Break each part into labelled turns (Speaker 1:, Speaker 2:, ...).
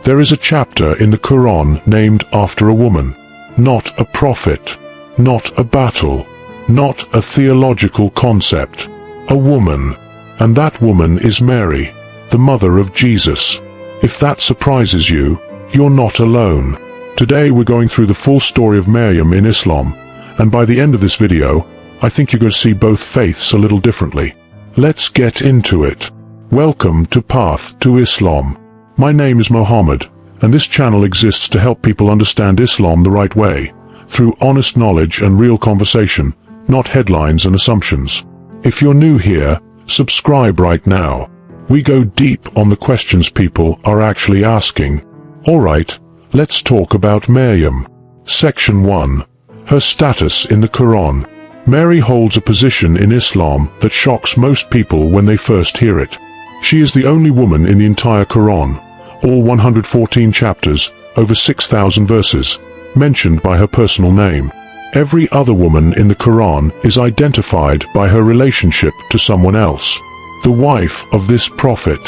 Speaker 1: There is a chapter in the Quran named after a woman. Not a prophet, not a battle, not a theological concept. A woman. And that woman is Mary, the mother of Jesus. If that surprises you, you're not alone. Today we're going through the full story of Maryam in Islam, and by the end of this video, I think you're going to see both faiths a little differently. Let's get into it. Welcome to Path to Islam. My name is Mohammed, and this channel exists to help people understand Islam the right way, through honest knowledge and real conversation, not headlines and assumptions. If you're new here, subscribe right now. We go deep on the questions people are actually asking. Alright, let's talk about Maryam. Section 1. Her status in the Quran. Mary holds a position in Islam that shocks most people when they first hear it. She is the only woman in the entire Quran, all 114 chapters, over 6,000 verses, mentioned by her personal name. Every other woman in the Quran is identified by her relationship to someone else. The wife of this prophet,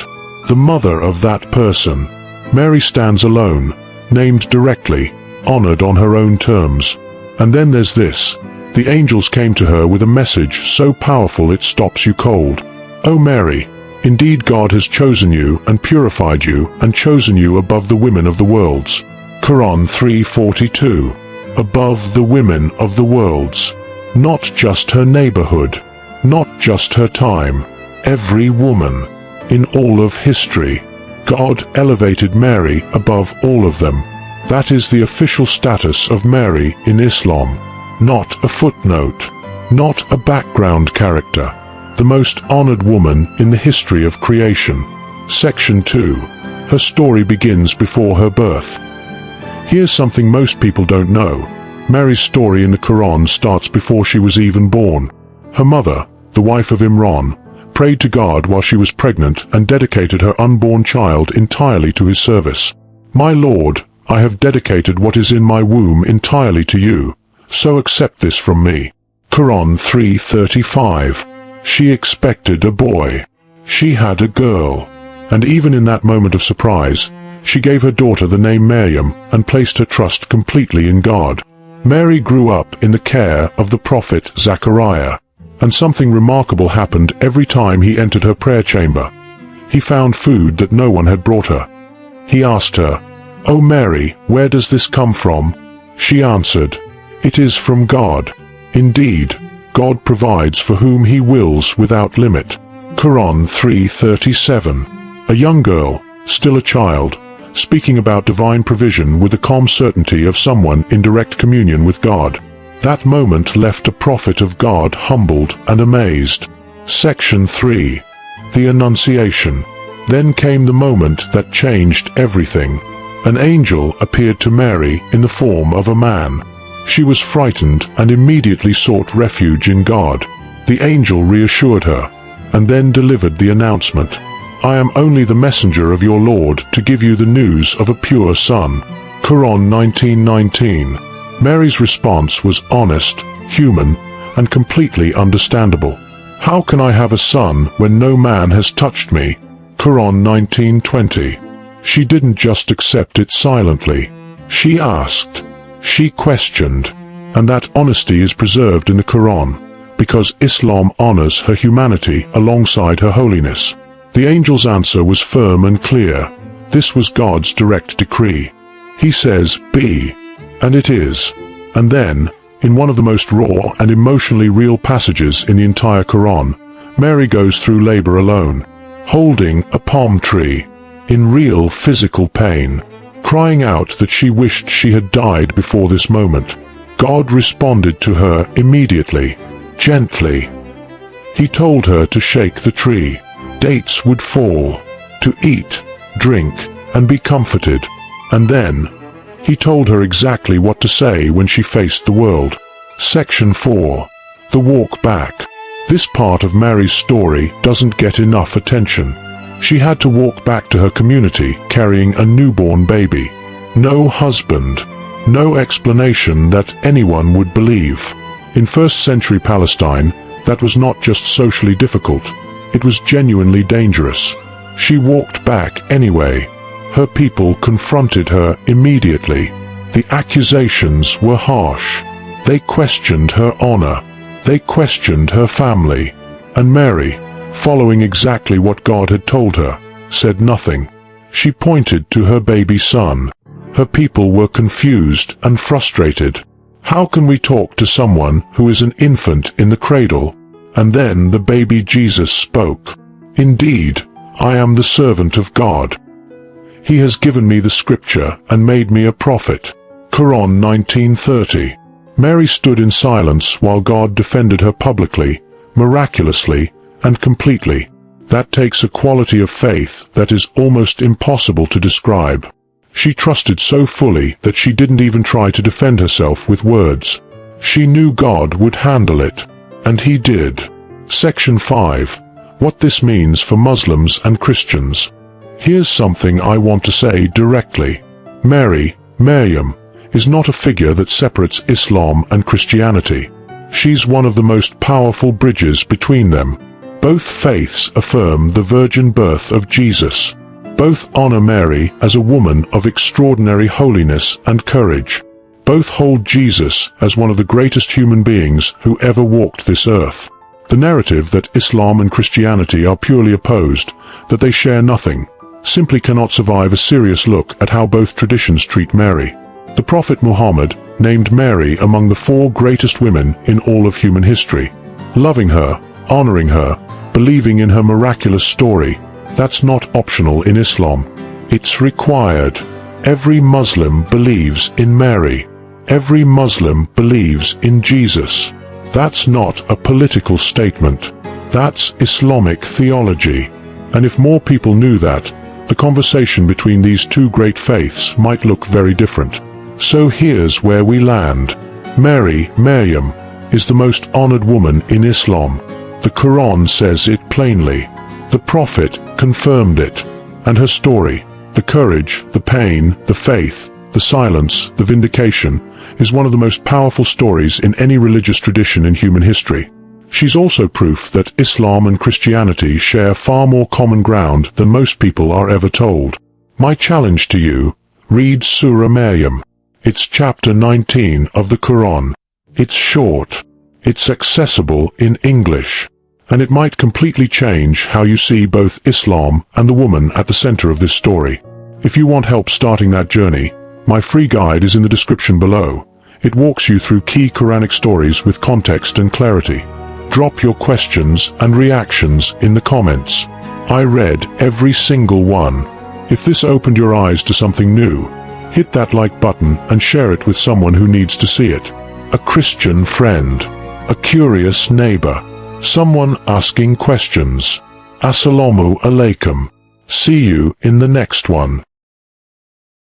Speaker 1: the mother of that person. Mary stands alone, named directly, honored on her own terms. And then there's this. The angels came to her with a message so powerful it stops you cold. "O Mary, indeed God has chosen you and purified you and chosen you above the women of the worlds." Quran 3:42. Above the women of the worlds. Not just her neighborhood. Not just her time. Every woman. In all of history. God elevated Mary above all of them. That is the official status of Mary in Islam. Not a footnote. Not a background character. The most honored woman in the history of creation. Section 2. Her story begins before her birth. Here's something most people don't know. Mary's story in the Quran starts before she was even born. Her mother, the wife of Imran, prayed to God while she was pregnant and dedicated her unborn child entirely to his service. "My Lord, I have dedicated what is in my womb entirely to you, so accept this from me." Quran 3:35. She expected a boy. She had a girl. And even in that moment of surprise, she gave her daughter the name Maryam and placed her trust completely in God. Mary grew up in the care of the prophet Zechariah, and something remarkable happened every time he entered her prayer chamber. He found food that no one had brought her. He asked her, "O Mary, where does this come from?" She answered, "It is from God. Indeed, God provides for whom he wills without limit." Quran 3:37. A young girl, still a child, speaking about divine provision with the calm certainty of someone in direct communion with God. That moment left a prophet of God humbled and amazed. Section 3. The Annunciation. Then came the moment that changed everything. An angel appeared to Mary in the form of a man. She was frightened and immediately sought refuge in God. The angel reassured her, and then delivered the announcement, "I am only the messenger of your Lord to give you the news of a pure son." Quran 19:19. Mary's response was honest, human, and completely understandable. "How can I have a son when no man has touched me?" Quran 19:20. She didn't just accept it silently. She asked. She questioned. And that honesty is preserved in the Quran, because Islam honors her humanity alongside her holiness. The angel's answer was firm and clear. This was God's direct decree. He says, "Be," and it is. And then, in one of the most raw and emotionally real passages in the entire Quran, Mary goes through labor alone, holding a palm tree, in real physical pain, crying out that she wished she had died before this moment. God responded to her immediately, gently. He told her to shake the tree. Dates would fall, to eat, drink, and be comforted. And then, he told her exactly what to say when she faced the world. Section 4. The Walk Back. This part of Mary's story doesn't get enough attention. She had to walk back to her community carrying a newborn baby. No husband. No explanation that anyone would believe. In first-century Palestine, that was not just socially difficult, it was genuinely dangerous. She walked back anyway. Her people confronted her immediately. The accusations were harsh. They questioned her honor. They questioned her family. And Mary, following exactly what God had told her, said nothing. She pointed to her baby son. Her people were confused and frustrated. How can we talk to someone who is an infant in the cradle? And then the baby Jesus spoke. Indeed, I am the servant of God. He has given me the scripture and made me a prophet. Quran 19:30. Mary stood in silence while God defended her publicly, miraculously, and completely. That takes a quality of faith that is almost impossible to describe. She trusted so fully that she didn't even try to defend herself with words. She knew God would handle it. And He did. Section 5. What this means for Muslims and Christians. Here's something I want to say directly. Mary, Maryam, is not a figure that separates Islam and Christianity. She's one of the most powerful bridges between them. Both faiths affirm the virgin birth of Jesus. Both honor Mary as a woman of extraordinary holiness and courage. Both hold Jesus as one of the greatest human beings who ever walked this earth. The narrative that Islam and Christianity are purely opposed, that they share nothing, simply cannot survive a serious look at how both traditions treat Mary. The Prophet Muhammad named Mary among the 4 greatest women in all of human history. Loving her, honoring her, believing in her miraculous story, that's not optional in Islam. It's required. Every Muslim believes in Mary. Every Muslim believes in Jesus. That's not a political statement. That's Islamic theology. And if more people knew that, the conversation between these two great faiths might look very different. So here's where we land. Mary, Maryam, is the most honored woman in Islam. The Quran says it plainly. The Prophet confirmed it. And her story, the courage, the pain, the faith, the silence, the vindication, is one of the most powerful stories in any religious tradition in human history. She's also proof that Islam and Christianity share far more common ground than most people are ever told. My challenge to you, read Surah Maryam. It's chapter 19 of the Quran. It's short. It's accessible in English. And it might completely change how you see both Islam and the woman at the center of this story. If you want help starting that journey, my free guide is in the description below. It walks you through key Quranic stories with context and clarity. Drop your questions and reactions in the comments. I read every single one. If this opened your eyes to something new, hit that like button and share it with someone who needs to see it. A Christian friend, a curious neighbor, someone asking questions. Assalamu alaikum. See you in the next one.